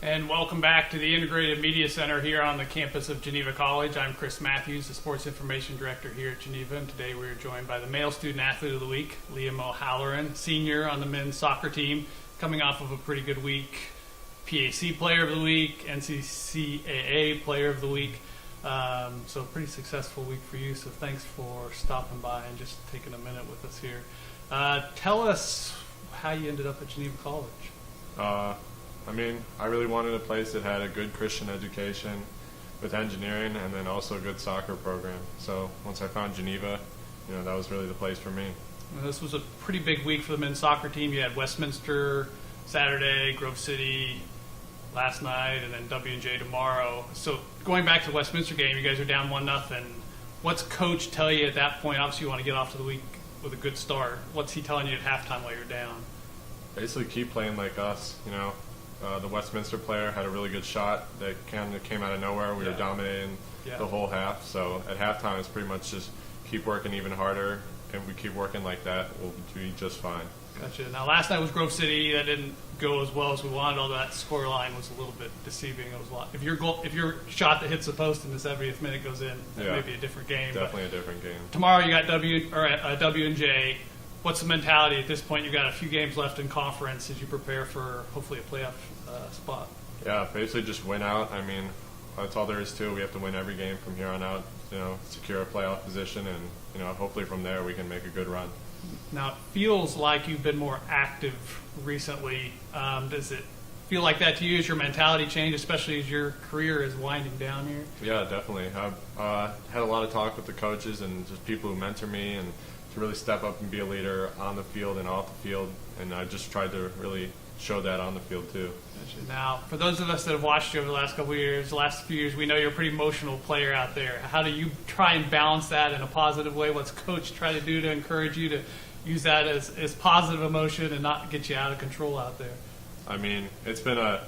And welcome back to the Integrated Media Center here on the campus of Geneva College. I'm Chris Matthews, the Sports Information Director here at Geneva, and today we are joined by the Male Student Athlete of the Week, Liam O'Halloran, senior on the men's soccer team, coming off of a pretty good week, PAC Player of the Week, NCCAA Player of the Week. So pretty successful week for you, so thanks for stopping by and just taking a minute with us here. Tell us how you ended up at Geneva College. I really wanted a place that had a good Christian education with engineering and then also a good soccer program. So once I found Geneva, that was really the place for me. This was a pretty big week for the men's soccer team. You had Westminster Saturday, Grove City last night, and then W&J tomorrow. So going back to the Westminster game, you guys are down 1-0. What's Coach tell you at that point? Obviously you want to get off to the week with a good start. What's he telling you at halftime while you're down? Basically keep playing like us, The Westminster player had a really good shot that kind of came out of nowhere. We were dominating the whole half. So at halftime, it's pretty much just keep working even harder. If we keep working like that, we'll be just fine. Gotcha. Now, last night was Grove City. That didn't go as well as we wanted, although that score line was a little bit deceiving. It was a lot. If your shot that hits the post in the 70th minute goes in, that may be a different game. Definitely a different game. Tomorrow you got W&J. What's the mentality at this point? You've got a few games left in conference as you prepare for hopefully a playoff spot. Yeah, basically just win out. That's all there is to it. We have to win every game from here on out, secure a playoff position, and, hopefully from there we can make a good run. Now, it feels like you've been more active recently. Does it feel like that to you? Has your mentality changed, especially as your career is winding down here? Yeah, definitely. I've had a lot of talk with the coaches and just people who mentor me and to really step up and be a leader on the field and off the field, and I just tried to really show that on the field too. Gotcha. Now, for those of us that have watched you over the last couple of years, the last few years, we know you're a pretty emotional player out there. How do you try and balance that in a positive way? What's Coach try to do to encourage you to use that as positive emotion and not get you out of control out there? It's been a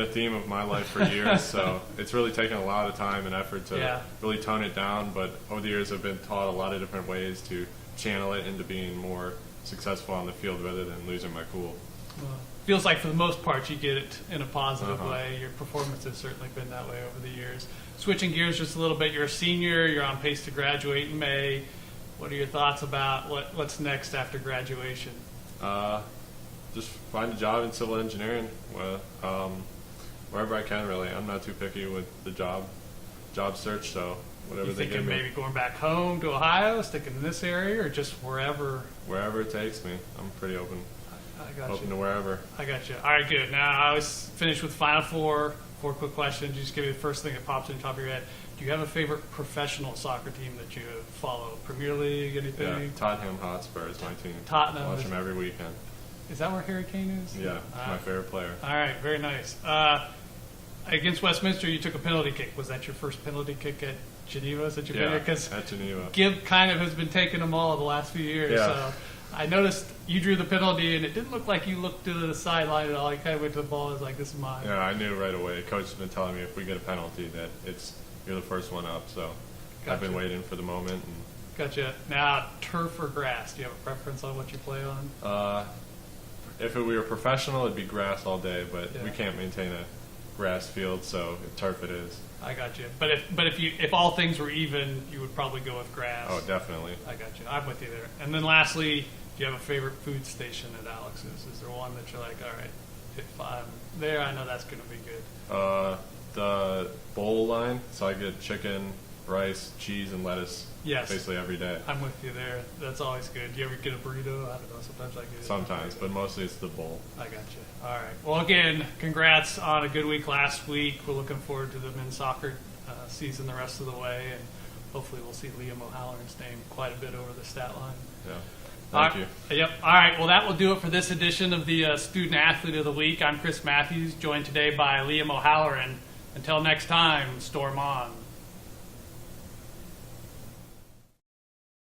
theme of my life for years, so it's really taken a lot of time and effort to really tone it down, but over the years I've been taught a lot of different ways to channel it into being more successful on the field rather than losing my cool. Feels like for the most part you get it in a positive way. Your performance has certainly been that way over the years. Switching gears just a little bit, you're a senior, you're on pace to graduate in May. What are your thoughts about what's next after graduation? Just find a job in civil engineering, wherever I can really. I'm not too picky with the job search, so whatever they give me. Maybe going back home to Ohio, sticking in this area, or just wherever? Wherever it takes me. I'm pretty open. I got open you. to wherever. I got you. All right, good. Now, I always finish with Final Four. 4 quick questions. Just give me the first thing that pops in the top of your head. Do you have a favorite professional soccer team that you follow? Premier League, anything? Yeah, Tottenham Hotspur is my team. Tottenham. I watch them every weekend. Is that where Harry Kane is? Yeah, my favorite player. All right, very nice. Against Westminster, you took a penalty kick. Was that your first penalty kick at Geneva since you've been here? At Geneva. Gibb kind of has been taking them all the last few years. Yeah. So I noticed you drew the penalty, and it didn't look like you looked to the sideline at all. You kind of went to the ball and was like, this is mine. Yeah, I knew right away. Coach has been telling me if we get a penalty that you're the first one up. So Gotcha. I've been waiting for the moment. Gotcha. Now, turf or grass? Do you have a preference on what you play on? If we were professional, it'd be grass all day, but we can't maintain a grass field, so turf it is. I got you. But if all things were even, you would probably go with grass. Oh, definitely. I got you. I'm with you there. And then lastly, do you have a favorite food station at Alex's? Is there one that you're like, all right, if I'm there, I know that's going to be good? The bowl line, so I get chicken, rice, cheese, and lettuce. Yes. Basically every day. I'm with you there. That's always good. Do you ever get a burrito? I don't know. Sometimes I get it. Sometimes, but mostly it's the bowl. I got you. All right. Well, again, congrats on a good week last week. We're looking forward to the men's soccer season the rest of the way, and hopefully we'll see Liam O'Halloran's name quite a bit over the stat line. Yeah. Thank you. Yep. All right. Well, that will do it for this edition of the Student Athlete of the Week. I'm Chris Matthews, joined today by Liam O'Halloran. Until next time, storm on.